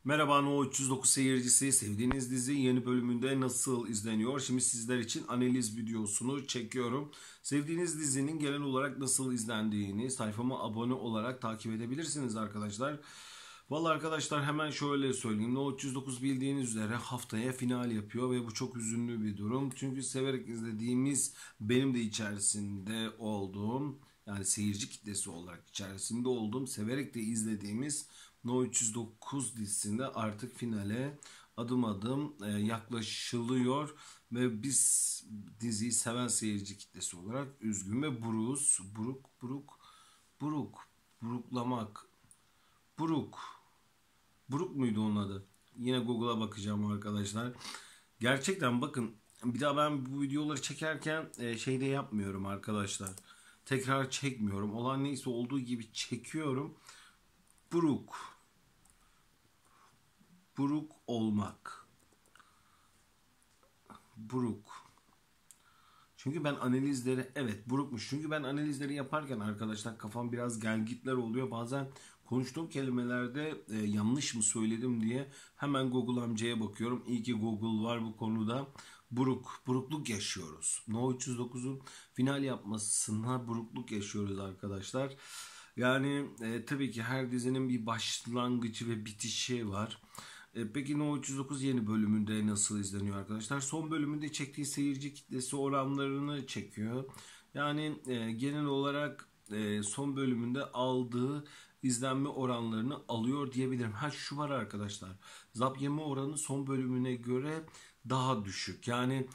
Merhaba No 309 seyircisi, sevdiğiniz dizi yeni bölümünde nasıl izleniyor? Şimdi sizler için analiz videosunu çekiyorum. Sevdiğiniz dizinin genel olarak nasıl izlendiğini sayfama abone olarak takip edebilirsiniz arkadaşlar. Vallahi arkadaşlar hemen şöyle söyleyeyim. No 309 bildiğiniz üzere haftaya final yapıyor ve bu çok üzünlü bir durum. Çünkü severek izlediğimiz, benim de içerisinde olduğum, yani seyirci kitlesi olarak içerisinde olduğum, severek de izlediğimiz No 309 dizisinde artık finale adım adım yaklaşılıyor ve biz diziyi seven seyirci kitlesi olarak üzgün ve buruz, buruklamak, buruk, buruk muydu onun adı? Yine Google'a bakacağım arkadaşlar. Gerçekten bakın, bir daha ben bu videoları çekerken şeyde yapmıyorum arkadaşlar. Tekrar çekmiyorum. Olan neyse olduğu gibi çekiyorum. Buruk. Buruk olmak. Buruk. Çünkü ben analizleri, evet burukmuş. Çünkü ben analizleri yaparken arkadaşlar kafam biraz gelgitler oluyor. Bazen konuştuğum kelimelerde yanlış mı söyledim diye hemen Google amcaya bakıyorum. İyi ki Google var bu konuda. Burukluk yaşıyoruz. No 309'un final yapmasına burukluk yaşıyoruz arkadaşlar. Yani tabii ki her dizinin bir başlangıcı ve bitişi var. Peki No 309 yeni bölümünde nasıl izleniyor arkadaşlar? Son bölümünde çektiği seyirci kitlesi oranlarını çekiyor. Yani genel olarak son bölümünde aldığı izlenme oranlarını alıyor diyebilirim. Ha şu var arkadaşlar. Zap yeme oranı son bölümüne göre daha düşük. Yani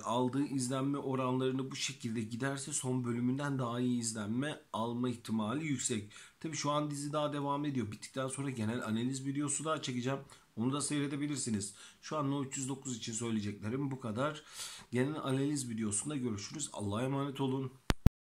aldığı izlenme oranlarını bu şekilde giderse son bölümünden daha iyi izlenme alma ihtimali yüksek. Tabi şu an dizi daha devam ediyor. Bittikten sonra genel analiz videosu daha çekeceğim. Onu da seyredebilirsiniz. Şu an No 309 için söyleyeceklerim bu kadar. Genel analiz videosunda görüşürüz. Allah'a emanet olun.